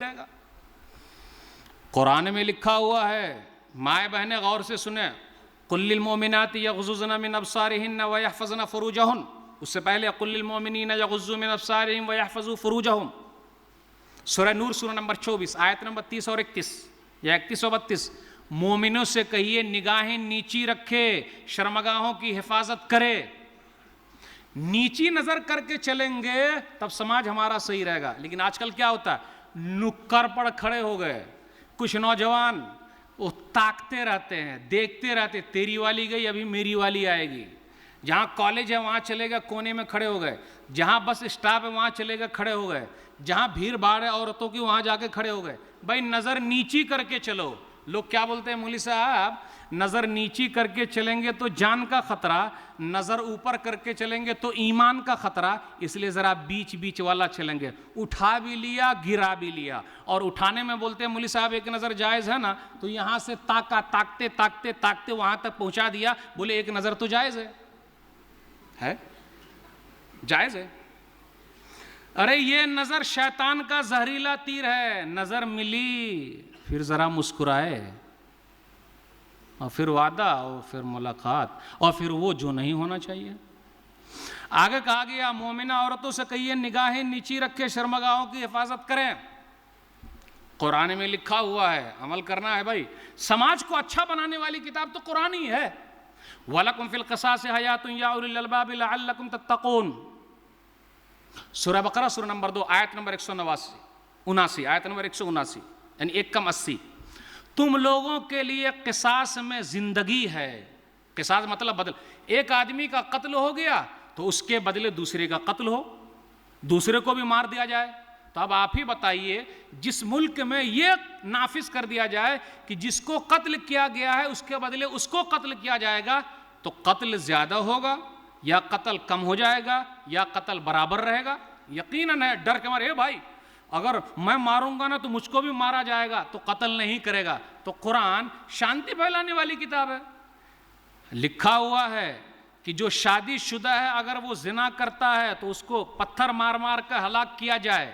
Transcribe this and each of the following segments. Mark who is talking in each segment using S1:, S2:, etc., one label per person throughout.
S1: جائے گا۔ قرآن میں لکھا ہوا ہے، مائیں بہنیں غور سے سنیں، قل للمؤمنات یغضضن من ابصارہن ویحفظن فروجہن، اس سے پہلے قل للمؤمنین یغضوا من ابصارہم ویحفظوا فروجہم، سورہ نور سورہ نمبر 24 آیت نمبر 30 اور 31 یا 31 اور 32، مومنوں سے کہیے نگاہیں نیچی رکھے، شرمگاہوں کی حفاظت کرے۔ نیچی نظر کر کے چلیں گے تب سماج ہمارا صحیح رہے گا۔ لیکن آج کل کیا ہوتا ہے، نکر پر کھڑے ہو گئے کچھ نوجوان، وہ تاکتے رہتے ہیں، دیکھتے رہتے، تیری والی گئی ابھی میری والی آئے گی، جہاں کالج ہے وہاں چلے گئے کونے میں کھڑے ہو گئے، جہاں بس اسٹاپ ہے وہاں چلے گئے کھڑے ہو گئے، جہاں بھیڑ بھاڑ ہے عورتوں کی وہاں جا کے کھڑے ہو گئے۔ بھائی نظر نیچی کر کے چلو۔ لوگ کیا بولتے ہیں، مولوی صاحب نظر نیچی کر کے چلیں گے تو جان کا خطرہ، نظر اوپر کر کے چلیں گے تو ایمان کا خطرہ، اس لیے ذرا بیچ بیچ والا چلیں گے، اٹھا بھی لیا گرا بھی لیا۔ اور اٹھانے میں بولتے ہیں مولوی صاحب ایک نظر جائز ہے نا، تو یہاں سے تاکتے تاکتے تاکتے وہاں تک پہنچا دیا، بولے ایک نظر تو جائز ہے جائز ہے۔ ارے یہ نظر شیطان کا زہریلا تیر ہے، نظر ملی پھر ذرا مسکرائے، اور پھر وعدہ، اور پھر ملاقات، اور پھر وہ جو نہیں ہونا چاہیے۔ آگے کہا گیا مومنہ عورتوں سے کہیے نگاہیں نیچی رکھے، شرمگاہوں کی حفاظت کریں۔ قرآن میں لکھا ہوا ہے، عمل کرنا ہے بھائی۔ سماج کو اچھا بنانے والی کتاب تو قرآن ہی ہے۔ وَلَكُمْ فِي الْقِصَاصِ حَيَاةٌ يَا أُولِي الْأَلْبَابِ لَعَلَّكُمْ تَتَّقُونَ، سورہ بقرہ سورہ نمبر 2 آیت نمبر 179 آیت نمبر 179، یعنی 1:80۔ تم لوگوں کے لیے قصاص میں زندگی ہے۔ قصاص مطلب بدل، ایک آدمی کا قتل ہو گیا تو اس کے بدلے دوسرے کا قتل ہو، دوسرے کو بھی مار دیا جائے۔ تو اب آپ ہی بتائیے، جس ملک میں یہ نافذ کر دیا جائے کہ جس کو قتل کیا گیا ہے اس کے بدلے اس کو قتل کیا جائے گا، تو قتل زیادہ ہوگا یا قتل کم ہو جائے گا یا قتل برابر رہے گا؟ یقیناً ہے، ڈر کے مارے بھائی اگر میں ماروں گا نا تو مجھ کو بھی مارا جائے گا، تو قتل نہیں کرے گا۔ تو قرآن شانتی پھیلانے والی کتاب ہے۔ لکھا ہوا ہے کہ جو شادی شدہ ہے اگر وہ زنا کرتا ہے تو اس کو پتھر مار مار کر ہلاک کیا جائے۔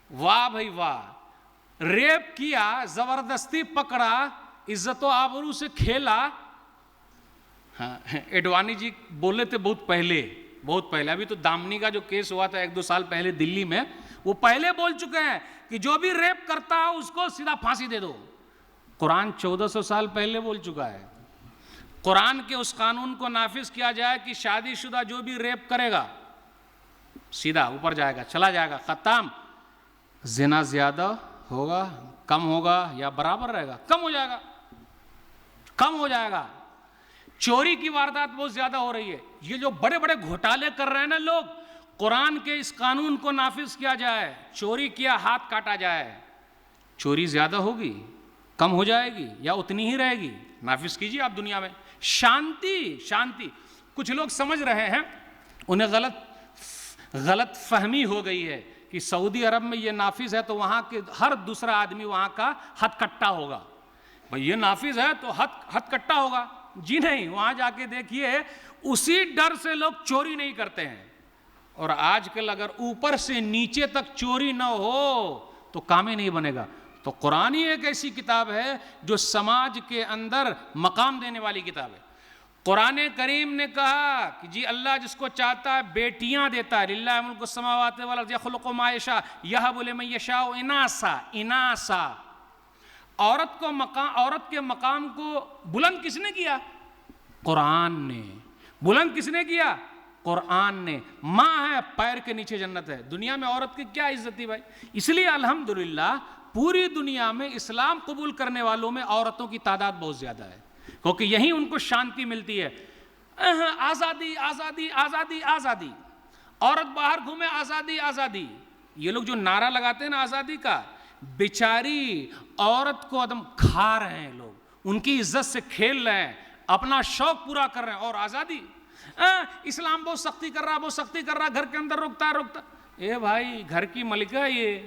S1: واہ بھائی واہ، ریپ کیا، زبردستی پکڑا، عزت و آبرو سے کھیلا۔ ہاں اڈوانی جی بولے تھے بہت پہلے، ابھی تو دامنی کا جو کیس ہوا تھا 1-2 سال پہلے دلی میں، وہ پہلے بول چکے ہیں کہ جو بھی ریپ کرتا ہے اس کو سیدھا پھانسی دے دو۔ قرآن 1400 سال پہلے بول چکا ہے۔ قرآن کے اس قانون کو نافذ کیا جائے کہ شادی شدہ جو بھی ریپ کرے گا سیدھا اوپر جائے گا، چلا جائے گا، ختم۔ زنا زیادہ ہوگا، کم ہوگا یا برابر رہے گا؟ کم ہو جائے گا۔ چوری کی واردات بہت زیادہ ہو رہی ہے۔ یہ جو بڑے بڑے گھوٹالے کر رہے ہیں نا لوگ، قرآن کے اس قانون کو نافذ کیا جائے، چوری کیا ہاتھ کاٹا جائے۔ چوری زیادہ ہوگی، کم ہو جائے گی یا اتنی ہی رہے گی؟ نافذ کیجیے آپ دنیا میں۔ شانتی۔ کچھ لوگ سمجھ رہے ہیں، انہیں غلط فہمی ہو گئی ہے کہ سعودی عرب میں یہ نافذ ہے تو وہاں کے ہر دوسرا آدمی وہاں کا ہتھ کٹا ہوگا۔ بھئی یہ نافذ ہے تو ہتھ کٹا ہوگا؟ جی نہیں، وہاں جا کے دیکھیے، اسی ڈر سے لوگ چوری نہیں کرتے ہیں۔ اور آج کل اگر اوپر سے نیچے تک چوری نہ ہو تو کام ہی نہیں بنے گا۔ تو قرآن ہی ایک ایسی کتاب ہے جو سماج کے اندر مقام دینے والی کتاب ہے۔ قرآن کریم نے کہا کہ جی اللہ جس کو چاہتا ہے بیٹیاں دیتا ہے، للہ ملک السماوات والارض یخلق ما یشاء یہب لمن یشاء اناثا۔ عورت کے مقام کو بلند کس نے کیا؟ قرآن نے۔ بلند کس نے کیا؟ قرآن نے۔ ماں ہے، پیر کے نیچے جنت ہے۔ دنیا میں عورت کی کیا عزت تھی بھائی؟ اس لیے الحمدللہ پوری دنیا میں اسلام قبول کرنے والوں میں عورتوں کی تعداد بہت زیادہ ہے، کیونکہ یہیں ان کو شانتی ملتی ہے۔ آزادی آزادی آزادی آزادی، عورت باہر گھومے، آزادی آزادی۔ یہ لوگ جو نعرہ لگاتے ہیں نا آزادی کا، بیچاری عورت کو عدم کھا رہے ہیں لوگ، ان کی عزت سے کھیل رہے ہیں، اپنا شوق پورا کر رہے ہیں۔ اور آزادی، اسلام بہت سختی کر رہا، گھر کے اندر روکتا۔ اے بھائی گھر کی ملکہ ہے، یہ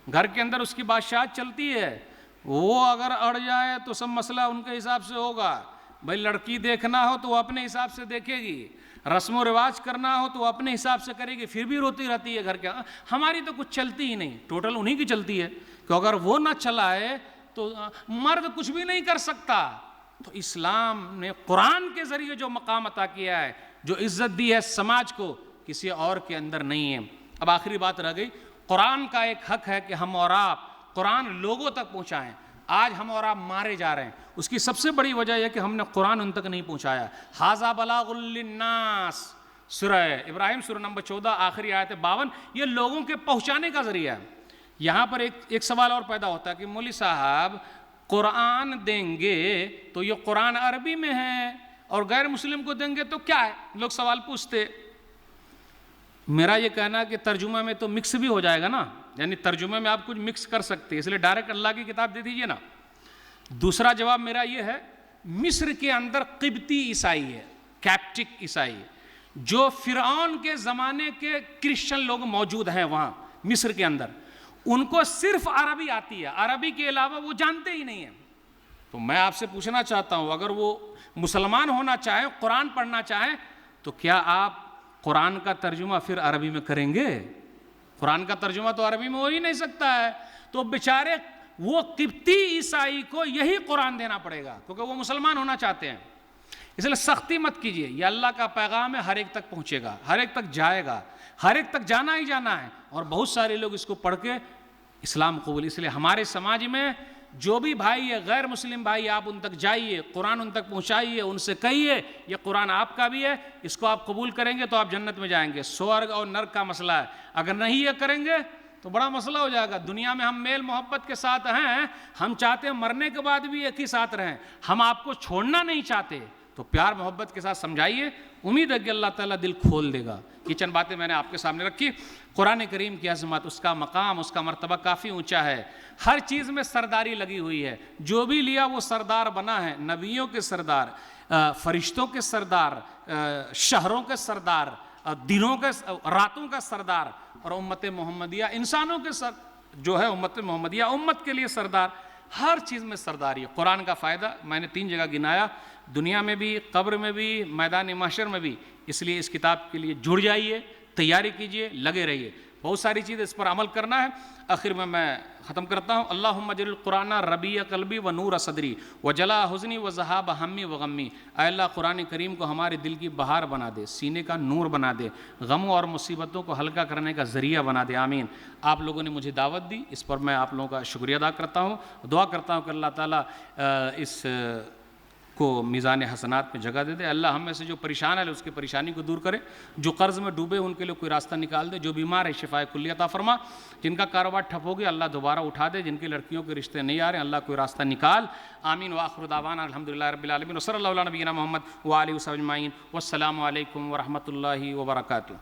S1: گھر کے اندر اس کی بادشاہت چلتی ہے، وہ اگر اڑ جائے تو سب مسئلہ ان کے حساب سے ہوگا۔ بھائی لڑکی دیکھنا ہو تو وہ اپنے حساب سے دیکھے گی، رسم و رواج کرنا ہو تو وہ اپنے حساب سے کرے گی، پھر بھی روتی رہتی ہے گھر کے. ہماری تو کچھ چلتی ہی نہیں، ٹوٹل انہی کی چلتی ہے کہ اگر وہ نہ چلائے تو مرد کچھ بھی نہیں کر سکتا. تو اسلام نے قرآن کے ذریعے جو مقام عطا کیا ہے، جو عزت دی ہے سماج کو، کسی اور کے اندر نہیں ہے. اب آخری بات رہ گئی، قرآن کا ایک حق ہے کہ ہم اور آپ قرآن لوگوں تک پہنچائیں. آج ہم اور آپ مارے جا رہے ہیں، اس کی سب سے بڑی وجہ یہ کہ ہم نے قرآن ان تک نہیں پہنچایا. ھذا بلاغ للناس، سورہ ابراہیم سورہ نمبر 14 آخری آیت 52، یہ لوگوں کے پہنچانے کا ذریعہ ہے. یہاں پر ایک سوال اور پیدا ہوتا ہے کہ مولوی صاحب قرآن دیں گے تو یہ قرآن عربی میں ہے اور غیر مسلم کو دیں گے تو کیا ہے؟ لوگ سوال پوچھتے. میرا یہ کہنا ہے کہ ترجمہ میں تو مکس بھی ہو جائے گا نا، یعنی ترجمے میں آپ کچھ مکس کر سکتے ہیں، اس لیے ڈائریکٹ اللہ کی کتاب دے دیجئے نا. دوسرا جواب میرا یہ ہے، مصر کے اندر قبطی عیسائی ہے، کیپٹک عیسائی ہے، جو فرعون کے زمانے کے کرسچن لوگ موجود ہیں وہاں مصر کے اندر، ان کو صرف عربی آتی ہے، عربی کے علاوہ وہ جانتے ہی نہیں ہیں. تو میں آپ سے پوچھنا چاہتا ہوں، اگر وہ مسلمان ہونا چاہیں، قرآن پڑھنا چاہیں، تو کیا آپ قرآن کا ترجمہ پھر عربی میں کریں گے؟ قرآن کا ترجمہ تو عربی میں ہو ہی نہیں سکتا ہے. تو بیچارے وہ قبطی عیسائی کو یہی قرآن دینا پڑے گا کیونکہ وہ مسلمان ہونا چاہتے ہیں. اس لیے سختی مت کیجیے، یہ اللہ کا پیغام ہے، ہر ایک تک پہنچے گا، ہر ایک تک جائے گا، ہر ایک تک جانا ہی جانا ہے. اور بہت سارے لوگ اس کو پڑھ کے اسلام قبول. اس لیے ہمارے سماج میں جو بھی بھائی ہے، غیر مسلم بھائی، آپ ان تک جائیے، قرآن ان تک پہنچائیے، ان سے کہیے یہ قرآن آپ کا بھی ہے، اس کو آپ قبول کریں گے تو آپ جنت میں جائیں گے. سورگ اور نرک کا مسئلہ ہے، اگر نہیں یہ کریں گے تو بڑا مسئلہ ہو جائے گا. دنیا میں ہم میل محبت کے ساتھ ہیں، ہم چاہتے ہیں مرنے کے بعد بھی ایک ہی ساتھ رہیں، ہم آپ کو چھوڑنا نہیں چاہتے. تو پیار محبت کے ساتھ سمجھائیے، امید ہے کہ اللہ تعالیٰ دل کھول دے گا. یہ چند باتیں میں نے آپ کے سامنے رکھی. قرآن کریم کی عظمت، اس کا مقام، اس کا مرتبہ کافی اونچا ہے. ہر چیز میں سرداری لگی ہوئی ہے، جو بھی لیا وہ سردار بنا ہے. نبیوں کے سردار، فرشتوں کے سردار، شہروں کے سردار، دنوں کے، راتوں کا سردار، اور امت محمدیہ انسانوں کے جو ہے امت محمدیہ امت کے لیے سردار. ہر چیز میں سرداری ہے. قرآن کا فائدہ میں نے 3 جگہ گنایا، دنیا میں بھی، قبر میں بھی، میدان محشر میں بھی. اس لیے اس کتاب کے لیے جڑ جائیے، تیاری کیجئے، لگے رہیے. بہت ساری چیز اس پر عمل کرنا ہے. آخر میں ختم کرتا ہوں. اللہم اجعل القرآن ربیع قلبی و نور صدری و جلاء حزنی و ذہاب ہمی و غمی. اے اللہ قرآن کریم کو ہمارے دل کی بہار بنا دے، سینے کا نور بنا دے، غموں اور مصیبتوں کو ہلکا کرنے کا ذریعہ بنا دے. آمین. آپ لوگوں نے مجھے دعوت دی، اس پر میں آپ لوگوں کا شکریہ ادا کرتا ہوں. دعا کرتا ہوں کہ اللہ تعالیٰ اس کو میزان حسنات میں جگہ دے دے. اللہ ہم میں سے جو پریشان ہے اس کی پریشانی کو دور کرے، جو قرض میں ڈوبے ان کے لیے کوئی راستہ نکال دے، جو بیمار ہے شفائے کلی عطا فرما، جن کا کاروبار ٹھپ ہو گیا اللہ دوبارہ اٹھا دے، جن کی لڑکیوں کے رشتے نہیں آ رہے اللہ کوئی راستہ نکال. آمین. وآخر دعوانا الحمدللہ رب العالمین وصلی اللہ علی نبینا محمد وآلہ وصحبہ اجمعین والسلام علیکم ورحمۃ اللہ وبرکاتہ.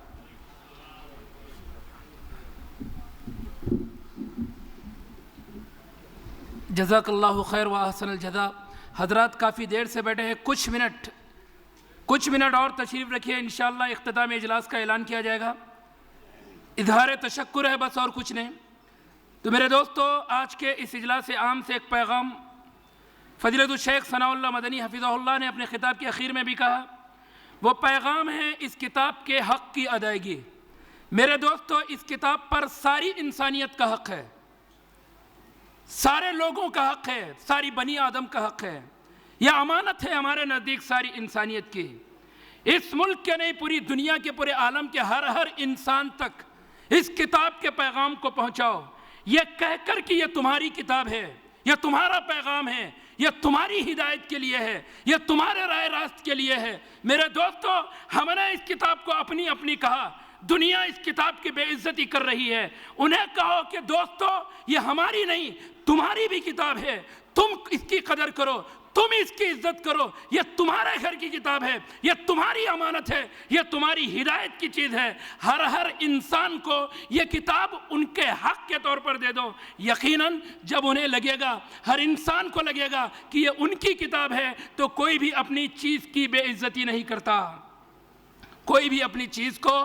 S2: جزاک اللہ خیر و احسن الجزا. حضرات کافی دیر سے بیٹھے ہیں، کچھ منٹ اور تشریف رکھیے، انشاءاللہ اختتام اجلاس کا اعلان کیا جائے گا. اظہار تشکر ہے بس، اور کچھ نہیں. تو میرے دوستو، آج کے اس اجلاس عام سے ایک پیغام فضیلت الشیخ ثناء اللہ مدنی حفظہ اللہ نے اپنے خطاب کے اخیر میں بھی کہا. وہ پیغام ہے اس کتاب کے حق کی ادائیگی. میرے دوستو، اس کتاب پر ساری انسانیت کا حق ہے، سارے لوگوں کا حق ہے، ساری بنی آدم کا حق ہے. یہ امانت ہے ہمارے نزدیک ساری انسانیت کی. اس ملک کے نہیں، پوری دنیا کے، پورے عالم کے ہر انسان تک اس کتاب کے پیغام کو پہنچاؤ، یہ کہہ کر کہ یہ تمہاری کتاب ہے، یہ تمہارا پیغام ہے، یہ تمہاری ہدایت کے لیے ہے، یہ تمہارے رائے راست کے لیے ہے. میرے دوستو، ہم نے اس کتاب کو اپنی کہا، دنیا اس کتاب کی بے عزتی کر رہی ہے. انہیں کہو کہ دوستو یہ ہماری نہیں، تمہاری بھی کتاب ہے، تم اس کی قدر کرو، تم اس کی عزت کرو. یہ تمہارے گھر کی کتاب ہے، یہ تمہاری امانت ہے، یہ تمہاری ہدایت کی چیز ہے. ہر انسان کو یہ کتاب ان کے حق کے طور پر دے دو. یقیناً جب انہیں لگے گا، ہر انسان کو لگے گا کہ یہ ان کی کتاب ہے، تو کوئی بھی اپنی چیز کی بے عزتی نہیں کرتا، کوئی بھی اپنی چیز کو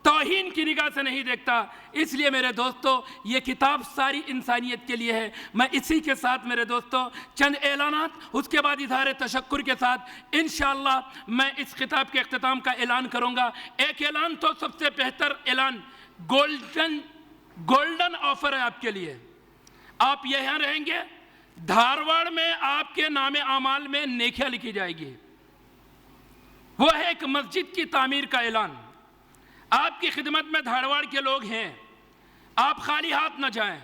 S2: توہین کی نگاہ سے نہیں دیکھتا۔ اس لیے میرے دوستو یہ کتاب ساری انسانیت کے لیے ہے۔ میں اسی کے ساتھ میرے دوستو چند اعلانات، اس کے بعد اظہار تشکر کے ساتھ انشاءاللہ میں اس خطاب کے اختتام کا اعلان کروں گا۔ ایک اعلان تو سب سے بہتر اعلان، گولڈن آفر ہے آپ کے لیے۔ آپ یہاں رہیں گے، دھارواڑ میں آپ کے نام اعمال میں نیکیاں لکھی جائے گی۔ وہ ہے ایک مسجد کی تعمیر کا اعلان۔ آپ کی خدمت میں دھارواڑ کے لوگ ہیں، آپ خالی ہاتھ نہ جائیں۔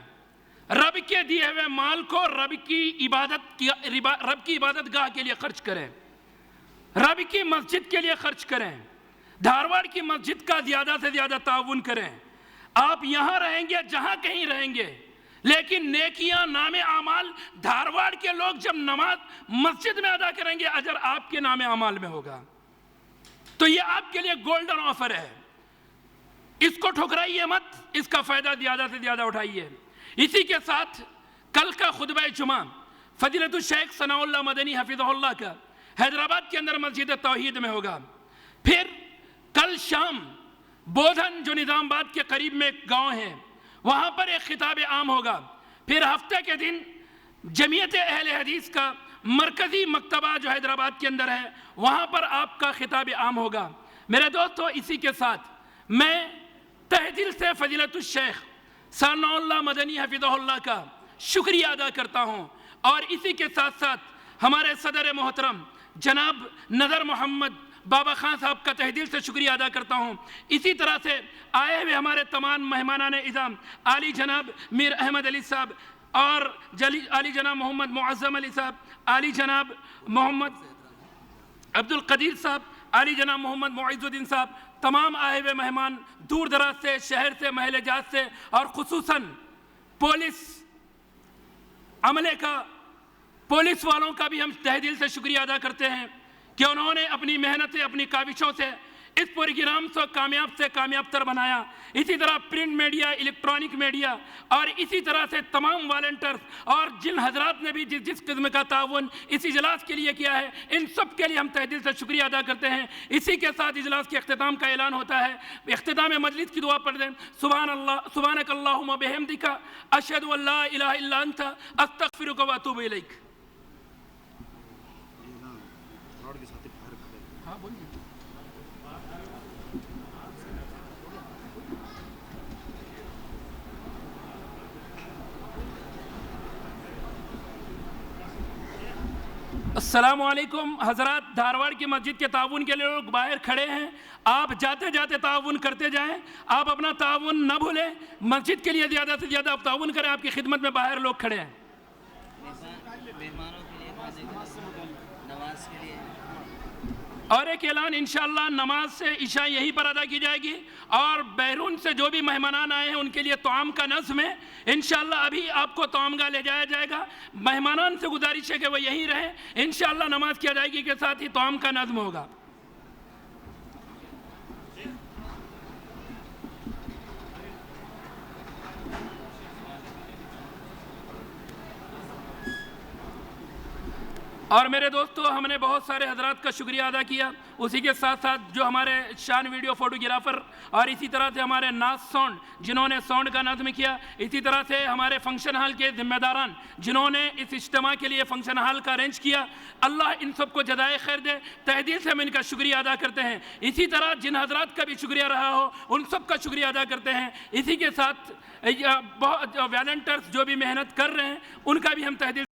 S2: رب کے دیے ہوئے مال کو رب کی عبادت گاہ کے لیے خرچ کریں، رب کی مسجد کے لیے خرچ کریں، دھارواڑ کی مسجد کا زیادہ سے زیادہ تعاون کریں۔ آپ یہاں رہیں گے، جہاں کہیں رہیں گے، لیکن نیکیاں، نام اعمال، دھارواڑ کے لوگ جب نماز مسجد میں ادا کریں گے، اجر آپ کے نام اعمال میں ہوگا۔ تو یہ آپ کے لیے گولڈن آفر ہے، اس کو ٹھکرائیے مت، اس کا فائدہ زیادہ سے زیادہ اٹھائیے۔ اسی کے ساتھ کل کا خطبہ جمعہ فضیلت الشیخ ثناء اللہ مدنی حفظہ اللہ کا حیدرآباد کے اندر مسجد توحید میں ہوگا۔ پھر کل شام بودھن جو نظام آباد کے قریب میں ایک گاؤں ہے، وہاں پر ایک خطاب عام ہوگا۔ پھر ہفتے کے دن جمعیت اہل حدیث کا مرکزی مکتبہ جو حیدرآباد کے اندر ہے، وہاں پر آپ کا خطاب عام ہوگا۔ میرے دوستو اسی کے ساتھ میں تہ دل سے فضیلت الشیخ ثناء اللہ مدنی حفظہ اللہ کا شکریہ ادا کرتا ہوں، اور اسی کے ساتھ ساتھ ہمارے صدر محترم جناب نظر محمد بابا خان صاحب کا تہ دل سے شکریہ ادا کرتا ہوں۔ اسی طرح سے آئے ہوئے ہمارے تمام مہمانان اعظم، عالی جناب میر احمد علی صاحب اور عالی جناب محمد معظم علی صاحب، عالی جناب محمد عبد القدیر صاحب، عالی جناب محمد معز الدین صاحب، تمام آئے ہوئے مہمان دور دراز سے، شہر سے، محل جات سے، اور خصوصاً پولیس عملے کا، پولیس والوں کا بھی ہم تہ دل سے شکریہ ادا کرتے ہیں کہ انہوں نے اپنی محنت سے، اپنی کاوشوں سے اس پروگرام کو کامیاب تر بنایا۔ اسی طرح پرنٹ میڈیا، الیکٹرانک میڈیا، اور اسی طرح سے تمام والنٹرز اور جن حضرات نے بھی جس قسم کا تعاون اس اجلاس کے لیے کیا ہے، ان سب کے لیے ہم تہ دل سے شکریہ ادا کرتے ہیں۔ اسی کے ساتھ اجلاس کے اختتام کا اعلان ہوتا ہے۔ اختتام مجلس کی دعا پڑھ دیں۔ سبحانک اللہم وبحمدک، اشہد ان لا الہ الا انت، استغفرک واتوب الیک۔ السلام علیکم حضرات، دھارواڑ کی مسجد کے تعاون کے لیے لوگ باہر کھڑے ہیں، آپ جاتے جاتے تعاون کرتے جائیں، آپ اپنا تعاون نہ بھولیں، مسجد کے لیے زیادہ سے زیادہ تعاون کریں۔ آپ کی خدمت میں باہر لوگ کھڑے ہیں۔ اور ایک اعلان، انشاءاللہ نماز سے عشاء یہیں پر ادا کی جائے گی، اور بیرون سے جو بھی مہمانان آئے ہیں ان کے لیے طعام کا نظم ہے۔ انشاءاللہ ابھی آپ کو طعام گاہ لے جایا جائے گا، مہمانان سے گزارش ہے کہ وہ یہیں رہیں۔ انشاءاللہ نماز کی ادائیگی کے ساتھ ہی طعام کا نظم ہوگا۔ اور میرے دوستو، ہم نے بہت سارے حضرات کا شکریہ ادا کیا، اسی کے ساتھ ساتھ جو ہمارے شان ویڈیو فوٹوگرافر، اور اسی طرح سے ہمارے ناز ساؤنڈ جنہوں نے ساؤنڈ کا نظم کیا، اسی طرح سے ہمارے فنکشن ہال کے ذمہ داران جنہوں نے اس اجتماع کے لیے فنکشن ہال کا ارینج کیا، اللہ ان سب کو جزائے خیر دے۔ تہ دل سے ہم ان کا شکریہ ادا کرتے ہیں۔ اسی طرح جن حضرات کا بھی شکریہ رہا ہو، ان سب کا شکریہ ادا کرتے ہیں۔ اسی کے ساتھ والنٹرز جو بھی محنت کر رہے ہیں، ان کا بھی ہم تہ دل